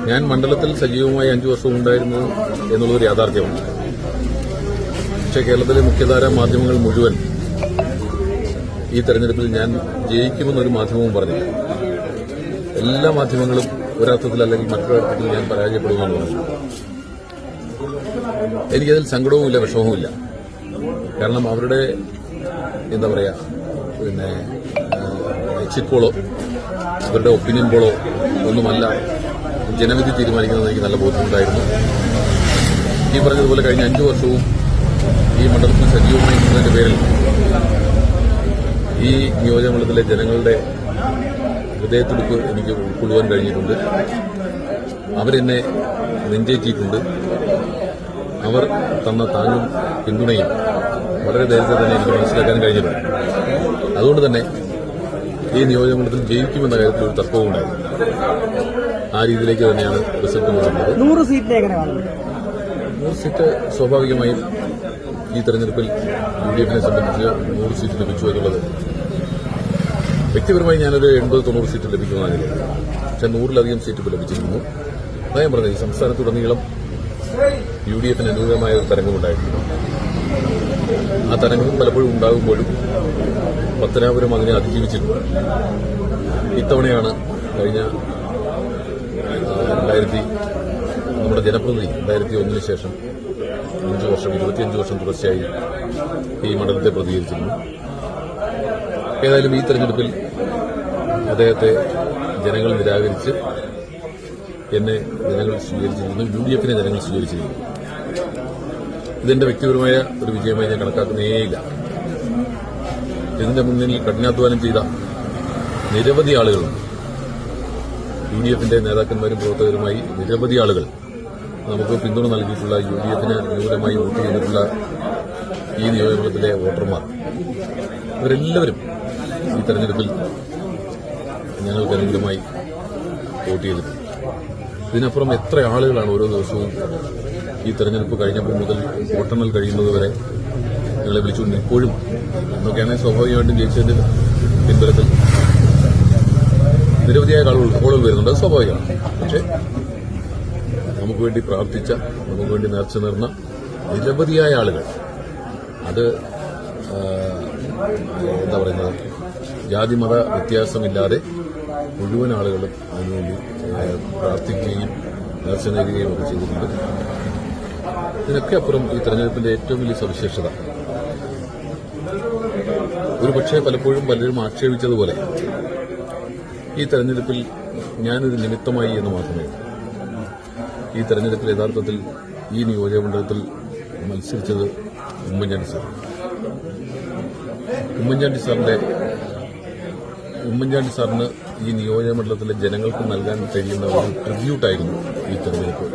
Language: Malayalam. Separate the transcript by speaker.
Speaker 1: ഞാൻ മണ്ഡലത്തിൽ സജീവമായി 5 വർഷവും ഉണ്ടായിരുന്നു എന്നുള്ളതൊരു യാഥാർത്ഥ്യമാണ്. പക്ഷേ കേരളത്തിലെ മുഖ്യധാരാ മാധ്യമങ്ങൾ മുഴുവൻ ഈ തെരഞ്ഞെടുപ്പിൽ ഞാൻ ജയിക്കുമെന്നൊരു മാധ്യമവും പറഞ്ഞില്ല. എല്ലാ മാധ്യമങ്ങളും ഒരർത്ഥത്തിൽ അല്ലെങ്കിൽ മറ്റൊരർത്ഥത്തിൽ ഞാൻ പരാജയപ്പെടുമെന്ന് പറഞ്ഞു. എനിക്കതിൽ സങ്കടവുമില്ല, വിഷമവുമില്ല. കാരണം അവരുടെ എന്താ പറയുക, എക്സിറ്റ് പോളോ അവരുടെ ഒപ്പീനിയൻ പോളോ ഒന്നുമല്ല ജനവിധി തീരുമാനിക്കുന്നത് എനിക്ക് നല്ല ബോധ്യമുണ്ടായിരുന്നു. ഈ പറഞ്ഞതുപോലെ കഴിഞ്ഞ 5 വർഷവും ഈ മണ്ഡലത്തിൽ സജീവമായി നിന്നതിന്റെ പേരിൽ ഈ നിയോജകമണ്ഡലത്തിലെ ജനങ്ങളുടെ ഹൃദയത്തുടിപ്പ് എനിക്ക് ഉൾക്കൊള്ളുവാൻ കഴിഞ്ഞിട്ടുണ്ട്. അവരെന്നെ നെഞ്ചേറ്റിയിട്ടുണ്ട്. അവർ തന്ന താങ്ങും പിന്തുണയും വളരെ നേരത്തെ തന്നെ എനിക്ക് മനസ്സിലാക്കാൻ കഴിഞ്ഞിട്ടുണ്ട്. അതുകൊണ്ട് തന്നെ ഈ നിയോജകമണ്ഡലത്തിൽ ജയിക്കുമെന്ന കാര്യത്തിൽ ഒരു തർക്കവും ഉണ്ടായിരുന്നു. ആ രീതിയിലേക്ക് തന്നെയാണ് റിസൾട്ട് നടന്നത്.
Speaker 2: 100 സീറ്റ് എങ്ങനെയാണ്?
Speaker 1: 100 സീറ്റ് സ്വാഭാവികമായും ഈ തെരഞ്ഞെടുപ്പിൽ UDF-നെ സംബന്ധിച്ച് 100 സീറ്റ് ലഭിച്ചു എന്നുള്ളത് വ്യക്തിപരമായി ഞാനൊരു 80-90 സീറ്റ് ലഭിക്കുന്നതിൽ, പക്ഷെ 100-ലധികം സീറ്റ് ലഭിച്ചിരുന്നു. അതാ ഞാൻ പറഞ്ഞത്, ഈ സംസ്ഥാനത്തുടനീളം UDF-ന് അനുകൂലമായ ഒരു തരംഗമുണ്ടായിരുന്നു. ആ തരംഗം പലപ്പോഴും ഉണ്ടാകുമ്പോഴും പത്തനാപുരം അതിനെ അതിജീവിച്ചിരുന്നു. ഇത്തവണയാണ് കഴിഞ്ഞ നമ്മുടെ ജനപ്രതിനിധി 2001 ശേഷം 25 വർഷം തുടർച്ചയായി ഈ മണ്ഡലത്തെ പ്രതികരിച്ചിരുന്നു. ഏതായാലും ഈ തെരഞ്ഞെടുപ്പിൽ അദ്ദേഹത്തെ ജനങ്ങൾ നിരാകരിച്ച് എന്നെ ജനങ്ങൾ സ്വീകരിച്ചിരിക്കുന്നു. UDF-നെ ജനങ്ങൾ സ്വീകരിച്ചിരിക്കുന്നു. ഇതെന്റെ വ്യക്തിപരമായ ഒരു വിജയമായി ഞാൻ കണക്കാക്കുന്നേയില്ല. ഇതിന്റെ മുന്നിൽ കഠിനാധ്വാനം ചെയ്ത നിരവധി ആളുകളുണ്ട്. UDF-ന്റെ നേതാക്കന്മാരും പ്രവർത്തകരുമായി നിരവധി ആളുകൾ നമുക്ക് പിന്തുണ നൽകിയിട്ടുള്ള, UDF-ന് അനുകൂലമായി വോട്ട് ചെയ്തിട്ടുള്ള ഈ നിയോജകമണ്ഡലത്തിലെ വോട്ടർമാർ, ഇവരെല്ലാവരും ഈ തെരഞ്ഞെടുപ്പിൽ ഞങ്ങൾക്ക് അനുകൂലമായി വോട്ട് ചെയ്തിട്ടുണ്ട്. ഇതിനപ്പുറം എത്ര ആളുകളാണ് ഓരോ ദിവസവും ഈ തെരഞ്ഞെടുപ്പ് കഴിഞ്ഞപ്പോൾ മുതൽ വോട്ടെണ്ണൽ കഴിയുന്നതുവരെ ഞങ്ങളെ വിളിച്ചുകൊണ്ട് ഇപ്പോഴും എന്നൊക്കെയാണെങ്കിൽ സ്വാഭാവികമായിട്ടും ജയിച്ചതിന്റെ പിൻബലത്തിൽ നിരവധിയായ കോളുകൾ വരുന്നുണ്ട്. അത് സ്വാഭാവികമാണ്. പക്ഷേ നമുക്ക് വേണ്ടി പ്രാർത്ഥിച്ച, നമുക്ക് വേണ്ടി നേർച്ച നേർന്ന നിരവധിയായ ആളുകൾ, അത് എന്താ പറയുന്നത്, ജാതിമത വ്യത്യാസമില്ലാതെ മുഴുവൻ ആളുകളും അതിനുവേണ്ടി പ്രാർത്ഥിക്കുകയും നേർച്ച നേരുകയും ഒക്കെ ചെയ്തിട്ടുണ്ട്. ഇതിനൊക്കെ അപ്പുറം ഈ തെരഞ്ഞെടുപ്പിന്റെ ഏറ്റവും വലിയ സവിശേഷത, ഒരുപക്ഷെ പലപ്പോഴും പലരും ആക്ഷേപിച്ചതുപോലെ ഈ തെരഞ്ഞെടുപ്പിൽ ഞാനൊരു നിമിത്തമായി എന്ന് മാത്രമേ. ഈ തെരഞ്ഞെടുപ്പിൽ യഥാർത്ഥത്തിൽ ഈ നിയോജകമണ്ഡലത്തിൽ മത്സരിച്ചത് ഉമ്മൻചാണ്ടി സാർ. ഉമ്മൻചാണ്ടി സാറിന് ഈ നിയോജകമണ്ഡലത്തിലെ ജനങ്ങൾക്ക് നൽകാൻ കഴിയുന്ന ഒരു ട്രിബ്യൂട്ടായിരുന്നു ഈ തെരഞ്ഞെടുപ്പ്.